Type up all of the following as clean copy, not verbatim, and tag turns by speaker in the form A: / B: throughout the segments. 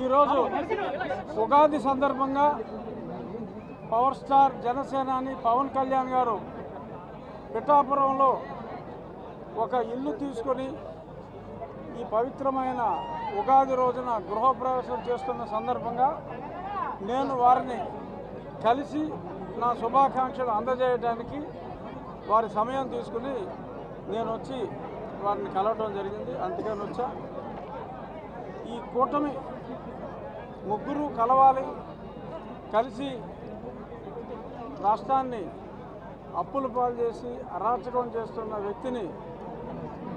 A: ఈరోజు ఉగాది సందర్భంగా power star జనసేనాని పవన్ కళ్యాణ్ గారు పిఠాపురంలో ఒక ఇల్లు తీసుకొని ఈ పవిత్రమైన ఉగాది రోజున గృహప్రవేశం చేస్తున్న సందర్భంగా నేను వారిని కలిసి నా శుభాకాంక్షలు అందజేయడానికి వారి సమయం తీసుకుని నేను వచ్చి వారిని కలవడం జరిగింది. అందుకని వచ్చా. ఈ కూటమి ముగ్గురు కలవాలి, కలిసి రాష్ట్రాన్ని అప్పుల పాలు చేసి అరాచకం చేస్తున్న వ్యక్తిని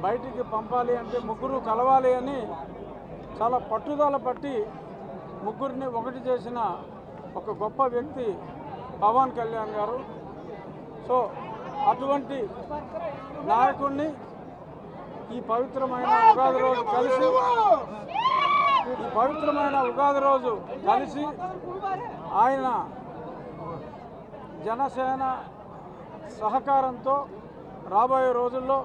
A: బయటికి పంపాలి అంటే ముగ్గురు కలవాలి అని చాలా పట్టుదల పట్టి ముగ్గురిని ఒకటి చేసిన ఒక గొప్ప వ్యక్తి పవన్ కళ్యాణ్ గారు. సో అటువంటి నాయకుడిని ఈ పవిత్రమైన ఉగాది రోజు కలిసి ఆయన జనసేన సహకారంతో రాబోయే రోజుల్లో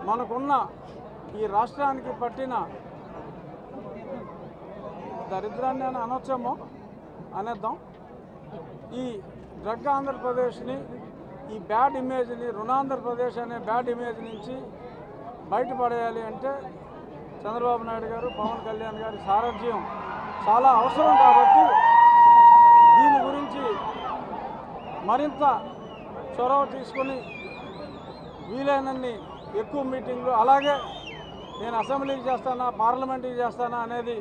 A: మనకున్న ఈ రాష్ట్రానికి పట్టిన దరిద్రాన్ని అని అనొచ్చేమో అనేద్దాం. ఈ డ్రగ్ ఆంధ్రప్రదేశ్ని, ఈ బ్యాడ్ ఇమేజ్ని, రుణాంధ్రప్రదేశ్ అనే బ్యాడ్ ఇమేజ్ నుంచి బయటపడేయాలి అంటే చంద్రబాబు నాయుడు గారు, పవన్ కళ్యాణ్ గారి సారథ్యం చాలా అవసరం. కాబట్టి దీని గురించి మరింత చొరవ తీసుకుని వీలైనన్ని ఎక్కువ మీటింగ్లు, అలాగే నేను అసెంబ్లీకి చేస్తానా పార్లమెంట్కి చేస్తానా అనేది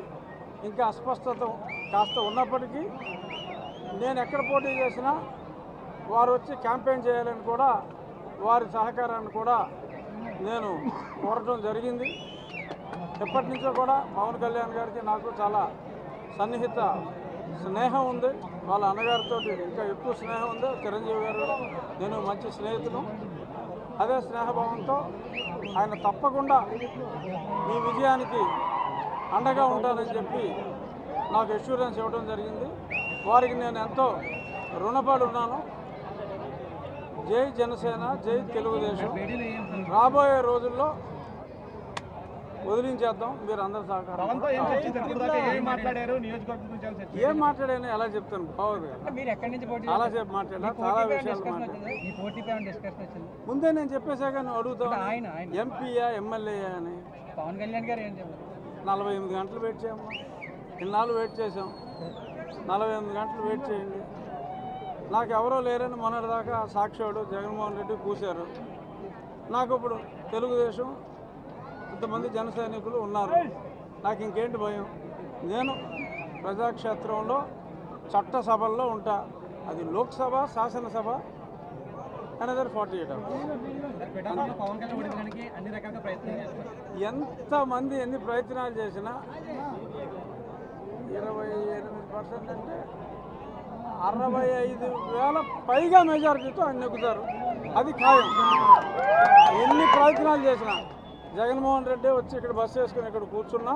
A: ఇంకా అస్పష్టత కాస్త ఉన్నప్పటికీ నేను ఎక్కడ పోటీ చేసినా వారు వచ్చి క్యాంపెయిన్ చేయాలని కూడా వారి సహకారాన్ని కూడా నేను కోరటం జరిగింది. ఎప్పటి నుంచో కూడా పవన్ కళ్యాణ్ గారికి నాకు చాలా సన్నిహిత స్నేహం ఉంది. వాళ్ళ అన్నగారితో ఇంకా ఎక్కువ స్నేహం ఉంది. చిరంజీవి గారు నేను మంచి స్నేహితులు. అదే స్నేహభావంతో ఆయన తప్పకుండా మీ విజయానికి అండగా ఉంటానని చెప్పి నాకు అష్యూరెన్స్ ఇవ్వడం జరిగింది. వారికి నేను ఎంతో రుణపడి ఉన్నాను. జై జనసేన, జై తెలుగుదేశం. రాబోయే రోజుల్లో వదిలించేద్దాం. మీరు అందరూ సహకారం. ఏం మాట్లాడాను ఎలా చెప్తాను? బాగోదు. చాలాసేపు మాట్లాడా, చాలా విషయాలు మాట్లాడా. ముందే నేను చెప్పేశాక నువ్వు అడుగుతావు ఎంపీయా ఎమ్మెల్యేయా అని.
B: పవన్ కళ్యాణ్ గారు ఏం చెప్పారు?
A: 48 గంటలు వెయిట్ చేయమ్మా. ఇన్నాళ్ళు వెయిట్ చేసాం. 48 గంటలు వెయిట్ చేయండి. నాకు ఎవరో లేరని మొన్నటిదాకా సాక్షివాడు జగన్మోహన్ రెడ్డి కూశారు. నాకు ఇప్పుడు తెలుగుదేశం ఇంతమంది జన సైనికులు ఉన్నారు. నాకు ఇంకేంటి భయం? నేను ప్రజాక్షేత్రంలో చట్టసభల్లో ఉంటా. అది లోక్సభ, శాసనసభ, అనదర్ 48 hours. ఎంతమంది ఎన్ని ప్రయత్నాలు చేసినా 28% అంటే 65,000 పైగా మెజారిటీతో ఆయన నెగ్గుతారు. అది ఖాయం. ఎన్ని ప్రయత్నాలు చేసినా జగన్మోహన్ రెడ్డి వచ్చి ఇక్కడ బస్సు వేసుకుని ఇక్కడ కూర్చున్నా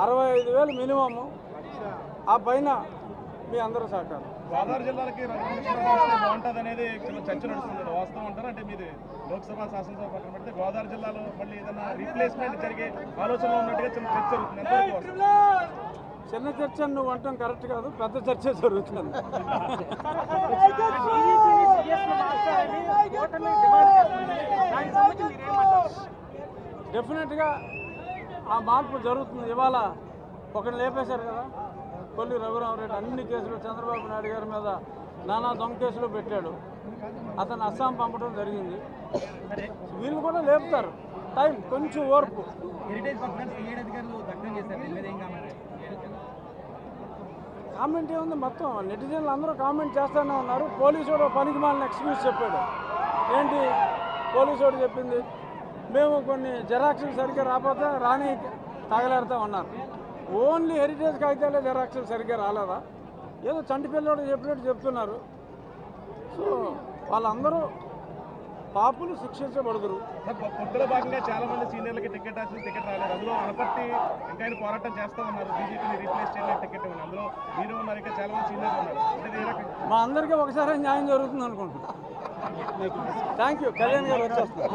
A: 65,000 మినిమము. ఆ పైన మీ అందరూ సహకారం.
C: గోదావరి జిల్లాలకి బాగుంటుంది అనేది చర్చ నడుస్తుంది. వాస్తవం అంటారు అంటే మీరు లోక్సభ, శాసనసభ పక్కన పెడితే గోదావరి జిల్లాలో మళ్ళీ ఏదైనా రీప్లేస్మెంట్ జరిగే ఆలోచనలో ఉన్నట్టుగా చిన్న చర్చ జరుగుతుంది.
A: చిన్న చర్చ నువ్వు అంటాం కరెక్ట్ కాదు, పెద్ద చర్చ జరుగుతుంది. డెఫినెట్గా ఆ మార్పు జరుగుతుంది. ఇవాళ ఒకరిని లేపేశారు కదా, కొల్లి రఘురామరెడ్డి. అన్ని కేసులు చంద్రబాబు నాయుడు గారి మీద నానా దొంగ కేసులు పెట్టాడు. అతను అస్సాం పంపడం జరిగింది. వీళ్ళు కూడా లేపుతారు. టైం, కొంచెం ఓర్పు. కామెంట్ ఏముంది? మొత్తం నెటిజన్లు అందరూ కామెంట్ చేస్తూనే ఉన్నారు. పోలీసుడు పనికి మాలిన ఎక్స్క్యూజ్ చెప్పాడు. ఏంటి పోలీసుడు చెప్పింది? మేము కొన్ని జెరాక్స్లు సరిగ్గా రాకపోతే రాని తగలేడుతూ ఉన్నారు. ఓన్లీ హెరిటేజ్ కాగితాలే జెరాక్స్లు సరిగ్గా రాలేదా? ఏదో చంటి పిల్లడు చెప్పినట్టు చెప్తున్నారు. సో వాళ్ళందరూ పాపులు శిక్షించబడుదురు.
C: పొత్తులో భాగంగా చాలా మంది సీనియర్లకి టికెట్ రాలేదు. అందులో అనపర్తి ఇంకా ఆయన పోరాటం చేస్తూ ఉన్నారు. బీజేపీని రీప్లేస్ చేయడానికి టికెట్ ఉంది. అందులో మీరు ఉన్నారు, ఇంకా చాలా మంది సీనియర్లు ఉన్నారు.
A: మా అందరికీ ఒకసారి న్యాయం జరుగుతుంది అనుకుంటున్నాను. Thank you. కళ్యాణ్ గారు వచ్చేస్తారు.